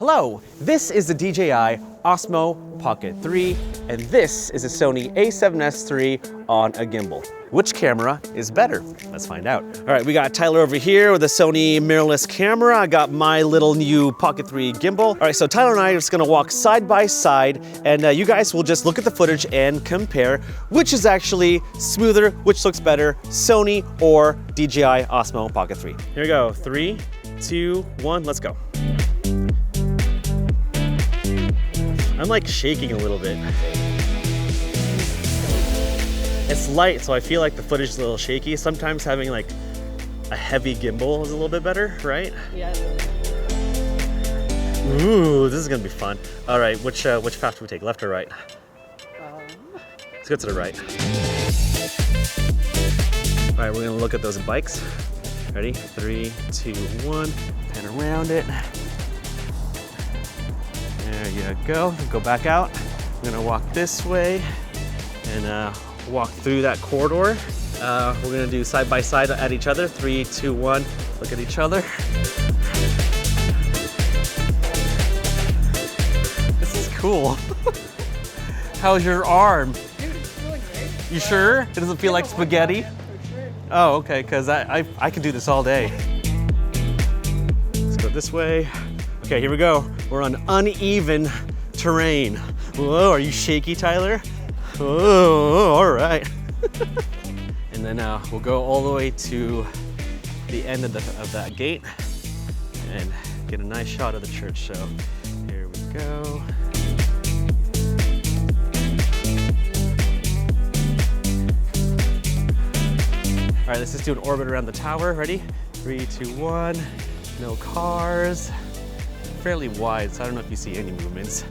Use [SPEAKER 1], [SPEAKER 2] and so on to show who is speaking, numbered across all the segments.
[SPEAKER 1] Hello, this is the DJI Osmo Pocket 3, and this is a Sony A7S III on a gimbal. Which camera is better? Let's find out. All right, we got Tyler over here with a Sony mirrorless camera. I got my little new Pocket 3 gimbal. All right, so Tyler and I are just gonna walk side by side, and you guys will just look at the footage and compare which is actually smoother, which looks better, Sony or DJI Osmo Pocket 3. Here we go, 3, 2, 1, let's go. I'm like shaking a little bit. It's light, so I feel like the footage is a little shaky. Sometimes having like a heavy gimbal is a little bit better, right?
[SPEAKER 2] Yeah.
[SPEAKER 1] Ooh, this is gonna be fun. All right, which path do we take, left or right? Let's go to the right. All right, we're gonna look at those bikes. Ready? 3, 2, 1, pan around it. There you go. Go back out. We're gonna walk this way and walk through that corridor. We're gonna do side by side at each other. 3, 2, 1. Look at each other. This is cool. How's your arm?
[SPEAKER 2] Dude, it's feeling great.
[SPEAKER 1] You sure? It doesn't feel like spaghetti?
[SPEAKER 2] For sure.
[SPEAKER 1] Oh, okay, because I can do this all day. Let's go this way. Okay, here we go. We're on uneven terrain. Whoa, are you shaky, Tyler? Oh, all right. And then we'll go all the way to the end of that gate and get a nice shot of the church. So here we go. All right, let's just do an orbit around the tower. Ready? 3, 2, 1. No cars. Fairly wide, so I don't know if you see any movements.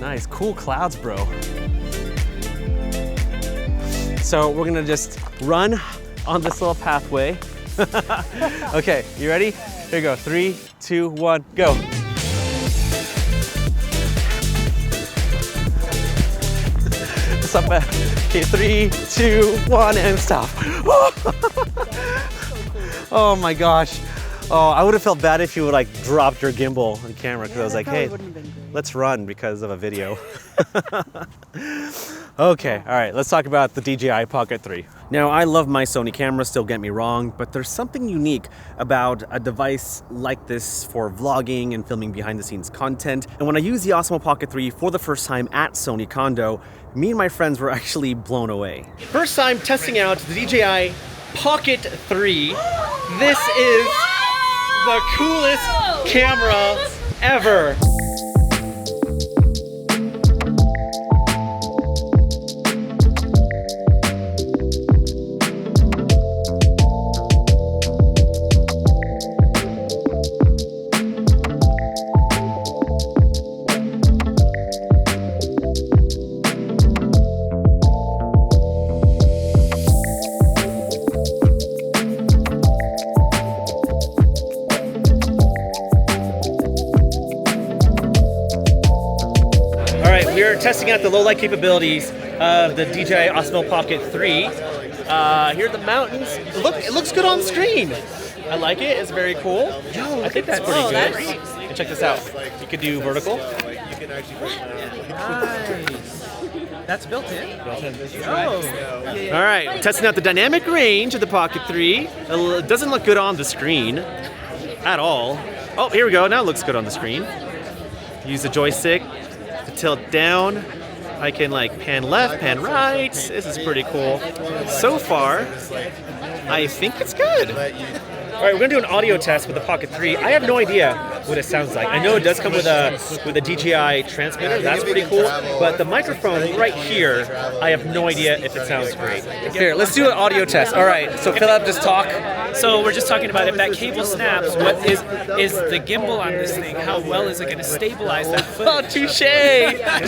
[SPEAKER 1] Nice, cool clouds, bro. So we're gonna just run on this little pathway. Okay, you ready? Here we go, 3, 2, 1, go. Stop at, okay, 3, 2, 1, and stop. Oh my gosh. Oh, I would have felt bad if you would like dropped your gimbal on camera because I was like, hey, let's run because of a video. Okay, all right, let's talk about the DJI Pocket 3. Now, I love my Sony cameras, don't get me wrong, but there's something unique about a device like this for vlogging and filming behind the scenes content. And when I used the Osmo Pocket 3 for the first time at Sony Condo, me and my friends were actually blown away. First time testing out the DJI Pocket 3. This is the coolest camera ever. We're testing out the low light capabilities of the DJI Osmo Pocket 3. Here are the mountains. It looks good on screen. I like it. It's very cool. Yo, I think that's pretty good. And check this out. You could do vertical.
[SPEAKER 2] Nice. That's built in?
[SPEAKER 1] Built in.
[SPEAKER 2] Oh.
[SPEAKER 1] All right, testing out the dynamic range of the Pocket 3. It doesn't look good on the screen at all. Oh, here we go. Now it looks good on the screen. Use the joystick to tilt down. I can like pan left, pan right. This is pretty cool. So far, I think it's good. All right, we're gonna do an audio test with the Pocket 3. I have no idea what it sounds like. I know it does come with a DJI transmitter. That's pretty cool. But the microphone right here, I have no idea if it sounds great. Here, let's do an audio test. All right, so Philip, just talk.
[SPEAKER 3] So we're just talking about if that cable snaps, what is the gimbal on this thing? How well is it going to stabilize that footage?
[SPEAKER 1] Oh, touche,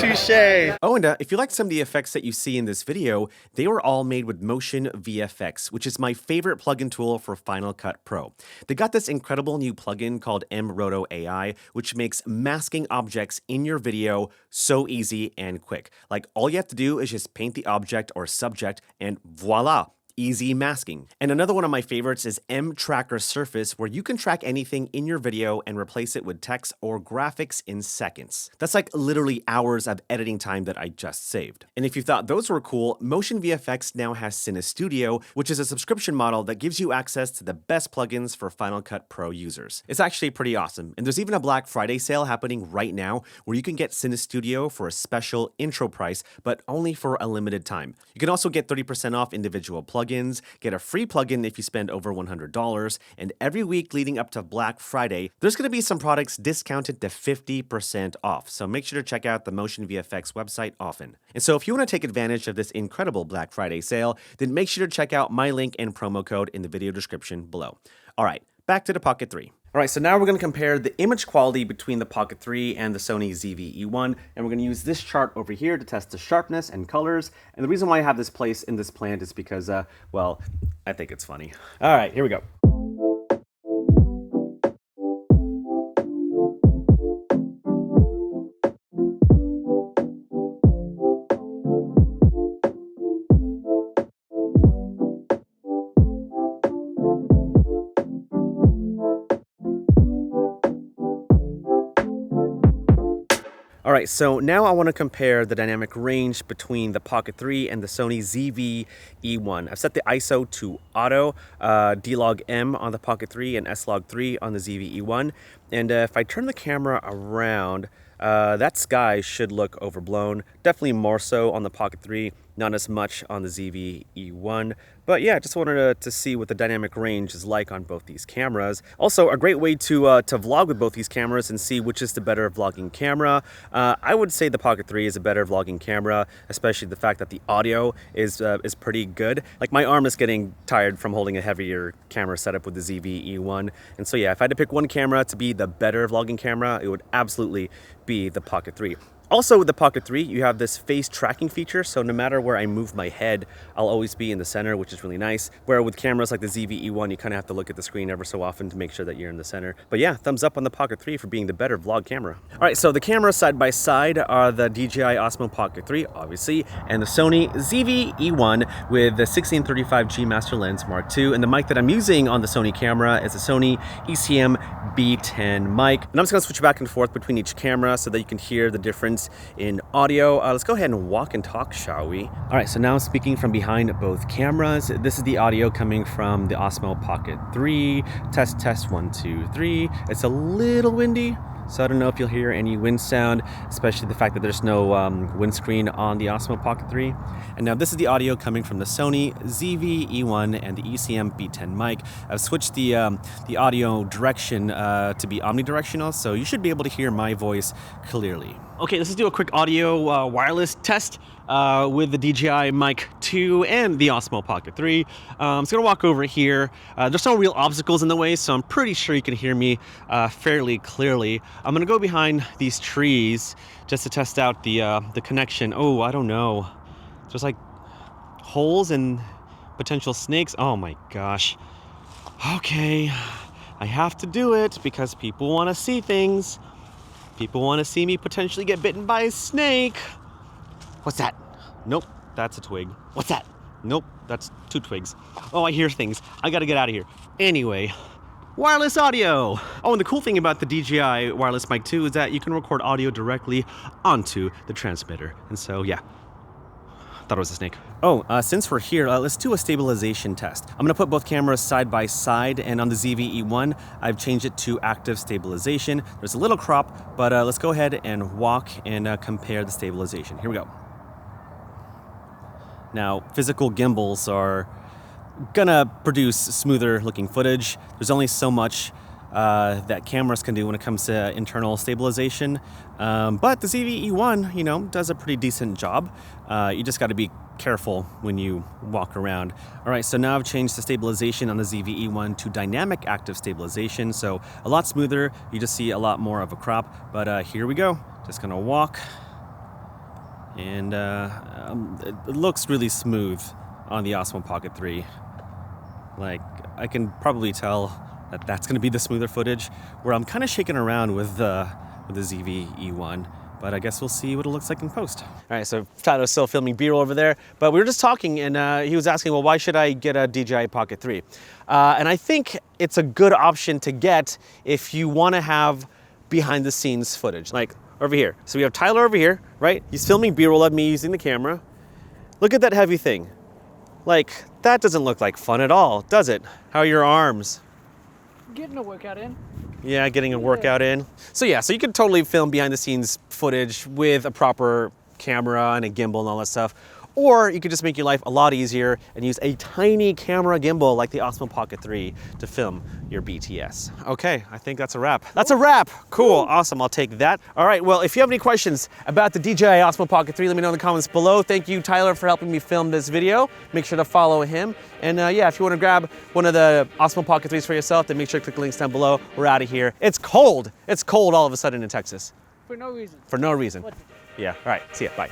[SPEAKER 1] touche. Oh, and if you like some of the effects that you see in this video, they were all made with motionVFX, which is my favorite plugin tool for Final Cut Pro. They got this incredible new plugin called mRoto AI, which makes masking objects in your video so easy and quick. Like all you have to do is just paint the object or subject and voila. easy masking. And another one of my favorites is M Tracker Surface, where you can track anything in your video and replace it with text or graphics in seconds. That's like literally hours of editing time that I just saved. And if you thought those were cool, motionVFX now has Cine Studio, which is a subscription model that gives you access to the best plugins for Final Cut Pro users. It's actually pretty awesome. And there's even a Black Friday sale happening right now where you can get Cine Studio for a special intro price, but only for a limited time. You can also get 30% off individual plugins, get a free plugin if you spend over $100, and every week leading up to Black Friday, there's going to be some products discounted to 50% off. So make sure to check out the motionVFX website often. And so if you want to take advantage of this incredible Black Friday sale, then make sure to check out my link and promo code in the video description below. All right, back to the Pocket 3. All right, so now we're going to compare the image quality between the Pocket 3 and the Sony ZV-E1, and we're going to use this chart over here to test the sharpness and colors. And the reason why I have this placed in this plant is because, well, I think it's funny. All right, here we go. All right, so now I want to compare the dynamic range between the Pocket 3 and the Sony ZV-E1. I've set the ISO to auto, D-Log M on the Pocket 3 and S-Log 3 on the ZV-E1. And if I turn the camera around, that sky should look overblown. Definitely more so on the Pocket 3, not as much on the ZV-E1. But yeah, just wanted to see what the dynamic range is like on both these cameras. Also, a great way to vlog with both these cameras and see which is the better vlogging camera. I would say the Pocket 3 is a better vlogging camera, especially the fact that the audio is pretty good. Like, my arm is getting tired from holding a heavier camera setup with the ZV-E1. And so yeah, if I had to pick one camera to be the better vlogging camera, it would absolutely be the Pocket 3. Also with the Pocket 3, you have this face tracking feature, so no matter where I move my head, I'll always be in the center, which is really nice. Where with cameras like the ZV-E1, you kind of have to look at the screen ever so often to make sure that you're in the center. But yeah, thumbs up on the Pocket 3 for being the better vlog camera. All right, so the cameras side by side are the DJI Osmo Pocket 3, obviously, and the Sony ZV-E1 with the 1635G Master Lens Mark II. And the mic that I'm using on the Sony camera is a Sony ECM B10 mic. And I'm just gonna switch back and forth between each camera so that you can hear the difference in audio. Let's go ahead and walk and talk, shall we? All right, so now I'm speaking from behind both cameras. This is the audio coming from the Osmo Pocket 3. Test 1, 2, 3. It's a little windy, so I don't know if you'll hear any wind sound, especially the fact that there's no windscreen on the Osmo Pocket 3. And now this is the audio coming from the Sony ZV-E1 and the ECM B10 mic. I've switched the audio direction to be omnidirectional, so you should be able to hear my voice clearly. Okay, let's do a quick audio wireless test with the DJI Mic 2 and the Osmo Pocket 3. I'm just gonna walk over here. There's no real obstacles in the way, so I'm pretty sure you can hear me fairly clearly. I'm gonna go behind these trees just to test out the connection. Oh, I don't know. There's like holes and potential snakes. Oh my gosh. Okay, I have to do it because people want to see things. People want to see me potentially get bitten by a snake. What's that? Nope, that's a twig. What's that? Nope, that's 2 twigs. Oh, I hear things. I gotta get out of here. Anyway, wireless audio. Oh, and the cool thing about the DJI Wireless Mic 2 is that you can record audio directly onto the transmitter. And so, yeah. Thought it was a snake. Oh, since we're here, let's do a stabilization test. I'm gonna put both cameras side by side, and on the ZV-E1, I've changed it to active stabilization. There's a little crop, but let's go ahead and walk and compare the stabilization. Here we go. Now, physical gimbals are gonna produce smoother looking footage. There's only so much that cameras can do when it comes to internal stabilization. But the ZV-E1, you know, does a pretty decent job. You just got to be careful when you walk around. All right, so now I've changed the stabilization on the ZV-E1 to dynamic active stabilization, so a lot smoother. You just see a lot more of a crop, but here we go. Just gonna walk, and it looks really smooth on the Osmo Pocket 3. Like, I can probably tell that's going to be the smoother footage, where I'm kind of shaking around with the ZV-E1. But I guess we'll see what it looks like in post. All right, so Tyler's still filming B-roll over there, but we were just talking and he was asking, well, why should I get a DJI Pocket 3? And I think it's a good option to get if you want to have behind the scenes footage, like over here. So we have Tyler over here, right? He's filming B-roll of me using the camera. Look at that heavy thing. Like, that doesn't look like fun at all, does it? How are your arms?
[SPEAKER 2] Getting a workout in.
[SPEAKER 1] Yeah, getting a workout in. So yeah, so you could totally film behind the scenes footage with a proper camera and a gimbal and all that stuff. Or you could just make your life a lot easier and use a tiny camera gimbal like the Osmo Pocket 3 to film your BTS. Okay, I think that's a wrap. That's a wrap. Cool, awesome, I'll take that. All right, well, if you have any questions about the DJI Osmo Pocket 3, let me know in the comments below. Thank you, Tyler, for helping me film this video. Make sure to follow him. And yeah, if you want to grab one of the Osmo Pocket 3s for yourself, then make sure to click the links down below. We're out of here. It's cold. It's cold all of a sudden in Texas.
[SPEAKER 2] For no reason.
[SPEAKER 1] For no reason.
[SPEAKER 2] What to do?
[SPEAKER 1] Yeah, all right, see ya, bye.